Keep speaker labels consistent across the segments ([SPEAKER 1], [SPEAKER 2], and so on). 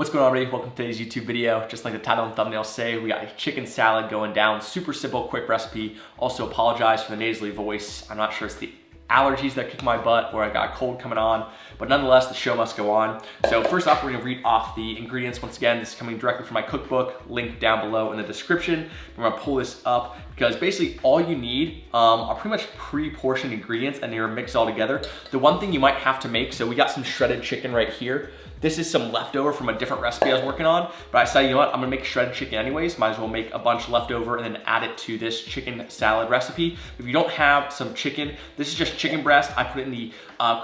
[SPEAKER 1] What's going on, everybody? Welcome to today's YouTube video. Just like the title and thumbnail say, we got a chicken salad going down. Super simple, quick recipe. Also apologize for the nasally voice. I'm not sure it's the allergies that kick my butt or I got a cold coming on, but nonetheless, the show must go on. So first off, we're gonna read off the ingredients. Once again, this is coming directly from my cookbook, link down below in the description. I'm gonna pull this up because basically all you need are pretty much pre-portioned ingredients and you're mixed all together. The one thing you might have to make, so we got some shredded chicken right here. This is some leftover from a different recipe I was working on, but I decided, you know what, I'm gonna make shredded chicken anyways. Might as well make a bunch leftover and then add it to this chicken salad recipe. If you don't have some chicken, this is just chicken breast. I put it in the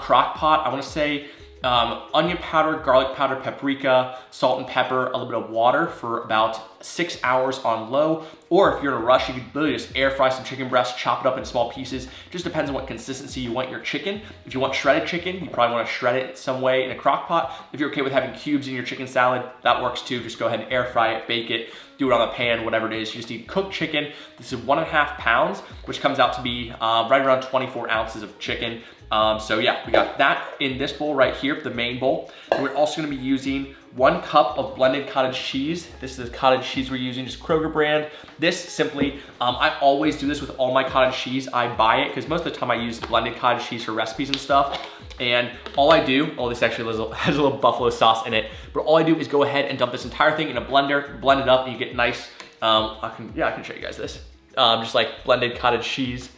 [SPEAKER 1] crock pot. I wanna say onion powder, garlic powder, paprika, salt and pepper, a little bit of water for about 6 hours on low. Or if you're in a rush, you could literally just air fry some chicken breast, chop it up in small pieces. Just depends on what consistency you want your chicken. If you want shredded chicken, you probably want to shred it some way in a crock pot. If you're okay with having cubes in your chicken salad, that works too. Just go ahead and air fry it, bake it, do it on the pan, whatever it is. You just need cooked chicken. This is 1.5 pounds, which comes out to be right around 24 ounces of chicken. So yeah, we got that in this bowl right here, the main bowl. And we're also gonna be using 1 cup of blended cottage cheese. This is the cottage cheese we're using, just Kroger brand. This simply, I always do this with all my cottage cheese. I buy it because most of the time I use blended cottage cheese for recipes and stuff. And all I do, oh, this actually has a little buffalo sauce in it, but all I do is go ahead and dump this entire thing in a blender, blend it up, and you get nice, I can show you guys this. Just like blended cottage cheese.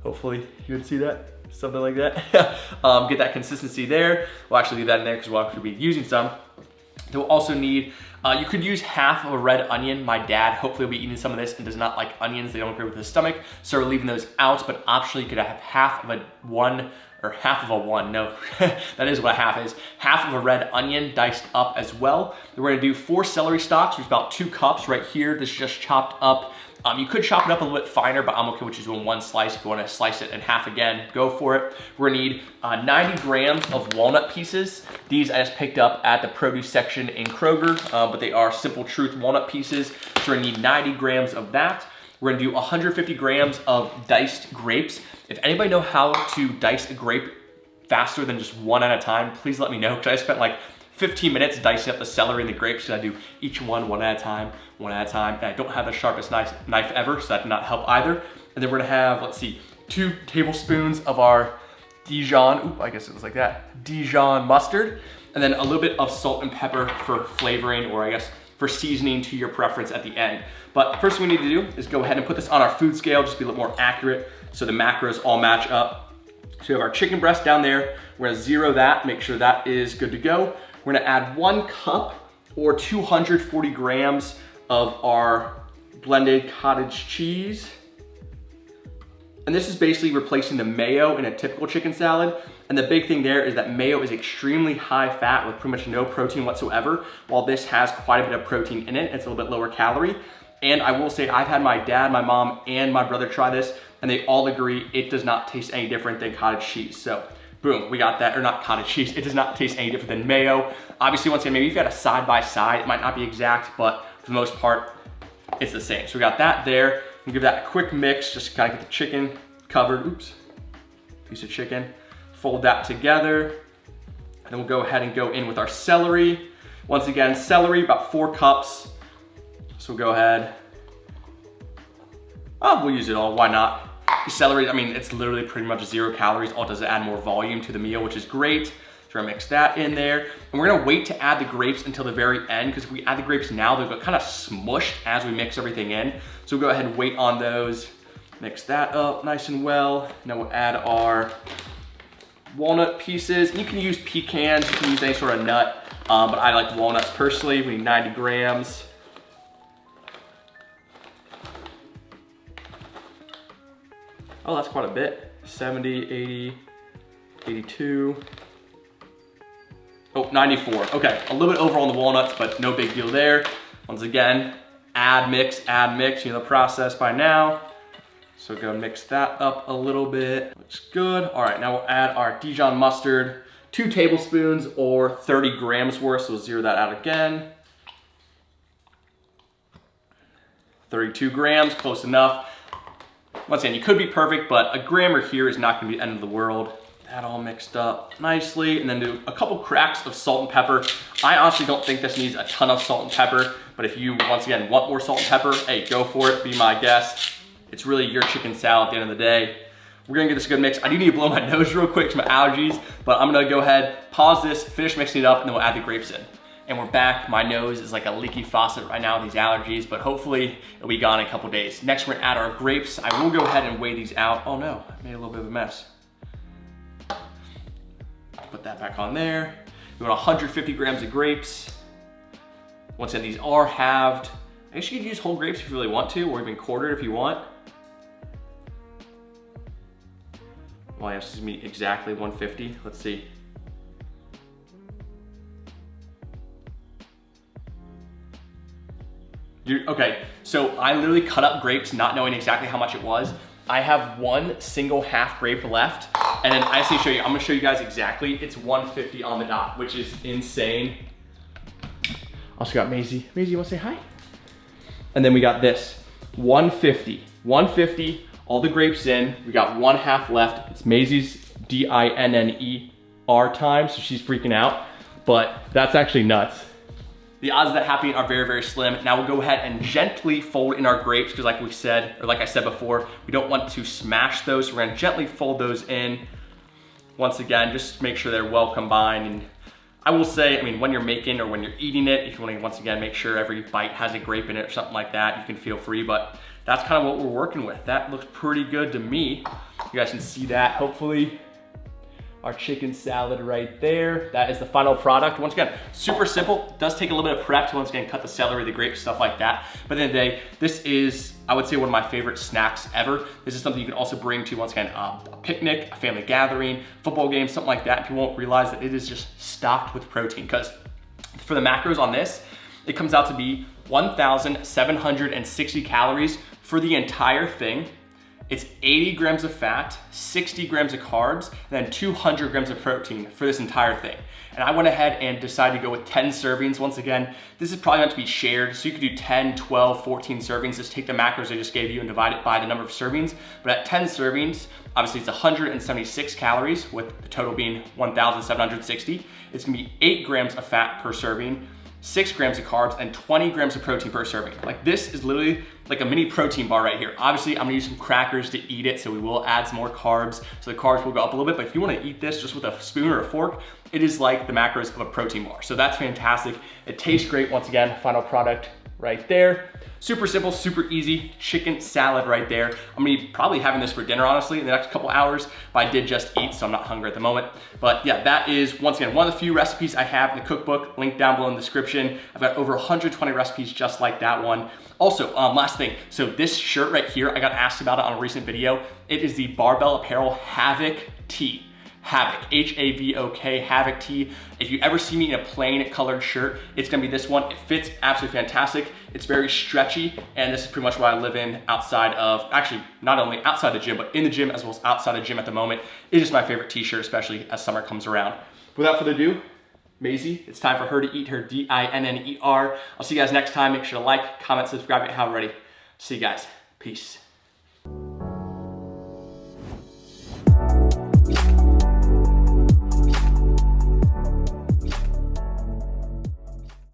[SPEAKER 1] Hopefully you would see that. Something like that. Get that consistency there. We'll actually leave that in there because we'll actually be using some. Then we'll also need, you could use half of a red onion. My dad hopefully will be eating some of this and does not like onions. They don't agree with his stomach. So we're leaving those out, but optionally you could have half of a one, no, that is what a half is. Half of a red onion diced up as well. Then we're gonna do 4 celery stalks, which is about 2 cups right here. This is just chopped up. You could chop it up a little bit finer, but I'm okay with just doing 1 slice. If you wanna slice it in half again, go for it. We're gonna need 90 grams of walnut pieces. These I just picked up at the produce section in Kroger, but they are Simple Truth walnut pieces. So we're gonna need 90 grams of that. We're gonna do 150 grams of diced grapes. If anybody know how to dice a grape faster than just one at a time, please let me know, because I spent like 15 minutes dicing up the celery and the grapes, because I do each one at a time, and I don't have the sharpest knife ever, so that did not help either. And then we're gonna have, let's see, 2 tablespoons of our Dijon, I guess it was like that, Dijon mustard, and then a little bit of salt and pepper for flavoring, or I guess for seasoning to your preference at the end. But first thing we need to do is go ahead and put this on our food scale, just be a little more accurate, so the macros all match up. So we have our chicken breast down there. We're gonna zero that, make sure that is good to go. We're gonna add 1 cup or 240 grams of our blended cottage cheese. And this is basically replacing the mayo in a typical chicken salad. And the big thing there is that mayo is extremely high fat with pretty much no protein whatsoever, while this has quite a bit of protein in it. It's a little bit lower calorie. And I will say, I've had my dad, my mom, and my brother try this, and they all agree it does not taste any different than cottage cheese. So boom, we got that, or not cottage cheese. It does not taste any different than mayo. Obviously, once again, maybe if you had a side by side, it might not be exact, but for the most part, it's the same. So we got that there. We'll give that a quick mix, just to kind of get the chicken covered. Oops, piece of chicken. Fold that together. And then we'll go ahead and go in with our celery. Once again, celery, about 4 cups. So we'll go ahead. Oh, we'll use it all, why not? Celery, I mean, it's literally pretty much 0 calories. All it does is add more volume to the meal, which is great. So we're gonna mix that in there. And we're gonna wait to add the grapes until the very end, because if we add the grapes now, they'll get kind of smushed as we mix everything in. So we'll go ahead and wait on those. Mix that up nice and well. Now we'll add our walnut pieces. And you can use pecans, you can use any sort of nut, but I like walnuts personally. We need 90 grams. Oh, that's quite a bit. 70, 80, 82. Oh, 94. Okay, a little bit over on the walnuts, but no big deal there. Once again, add, mix, you know the process by now. So go mix that up a little bit. Looks good. All right, now we'll add our Dijon mustard, 2 tablespoons or 30 grams worth, so we'll zero that out again. 32 grams, close enough. Once again, you could be perfect, but a grammer here is not gonna be the end of the world. that all mixed up nicely, and then do a couple cracks of salt and pepper. I honestly don't think this needs a ton of salt and pepper, but if you, once again, want more salt and pepper, hey, go for it, be my guest. It's really your chicken salad at the end of the day. We're gonna get this a good mix. I do need to blow my nose real quick to my allergies, but I'm gonna go ahead, pause this, finish mixing it up, and then we'll add the grapes in. And we're back. My nose is like a leaky faucet right now with these allergies, but hopefully it'll be gone in a couple days. Next, we're gonna add our grapes. I will go ahead and weigh these out. Oh no, I made a little bit of a mess. Put that back on there. We want 150 grams of grapes. Once again, these are halved. I guess you could use whole grapes if you really want to, or even quartered if you want. Well, I have to meet exactly 150. Let's see. Okay, so I literally cut up grapes not knowing exactly how much it was. I have one single half grape left, and then I just need to show you, I'm gonna show you guys exactly, it's 150 on the dot, which is insane. Also got Maisie. Maisie, you wanna say hi? And then we got this, 150. 150, all the grapes in. We got one half left. It's Maisie's DINNER time, so she's freaking out, but that's actually nuts. The odds of that happening are very, very slim. Now we'll go ahead and gently fold in our grapes, because like we said, or like I said before, we don't want to smash those. So we're gonna gently fold those in. Once again, just make sure they're well combined. And I will say, I mean, when you're making or when you're eating it, if you wanna, once again, make sure every bite has a grape in it or something like that, you can feel free, but that's kind of what we're working with. That looks pretty good to me. You guys can see that, hopefully. Our chicken salad right there. That is the final product. Once again, super simple. Does take a little bit of prep to, once again, cut the celery, the grapes, stuff like that. But at the end of the day, this is, I would say, one of my favorite snacks ever. This is something you can also bring to, once again, a picnic, a family gathering, football game, something like that. People won't realize that it is just stocked with protein, because for the macros on this, it comes out to be 1,760 calories for the entire thing. It's 80 grams of fat, 60 grams of carbs, and then 200 grams of protein for this entire thing. And I went ahead and decided to go with 10 servings. Once again, this is probably meant to be shared, so you could do 10, 12, 14 servings. Just take the macros I just gave you and divide it by the number of servings. But at 10 servings, obviously it's 176 calories, with the total being 1,760. It's gonna be 8 grams of fat per serving, 6 grams of carbs, and 20 grams of protein per serving. Like, this is literally like a mini protein bar right here. Obviously, I'm gonna use some crackers to eat it, so we will add some more carbs, so the carbs will go up a little bit, but if you wanna eat this just with a spoon or a fork, it is like the macros of a protein bar. So that's fantastic. It tastes great. Once again, final product right there. Super simple, super easy chicken salad right there. I'm gonna be probably having this for dinner, honestly, in the next couple hours, but I did just eat, so I'm not hungry at the moment. But yeah, that is, once again, one of the few recipes I have in the cookbook, linked down below in the description. I've got over 120 recipes just like that one. Also, last thing, so this shirt right here, I got asked about it on a recent video. It is the Barbell Apparel Havoc Tee. Havoc, H-A-V-O-K, Havoc Tee. If you ever see me in a plain colored shirt, it's gonna be this one. It fits absolutely fantastic. It's very stretchy, and this is pretty much what I live in outside of, actually, not only outside the gym, but in the gym as well as outside the gym at the moment. It is my favorite t-shirt, especially as summer comes around. Without further ado, Maisie, it's time for her to eat her DINNER. I'll see you guys next time. Make sure to like, comment, subscribe if you haven't already. See you guys. Peace.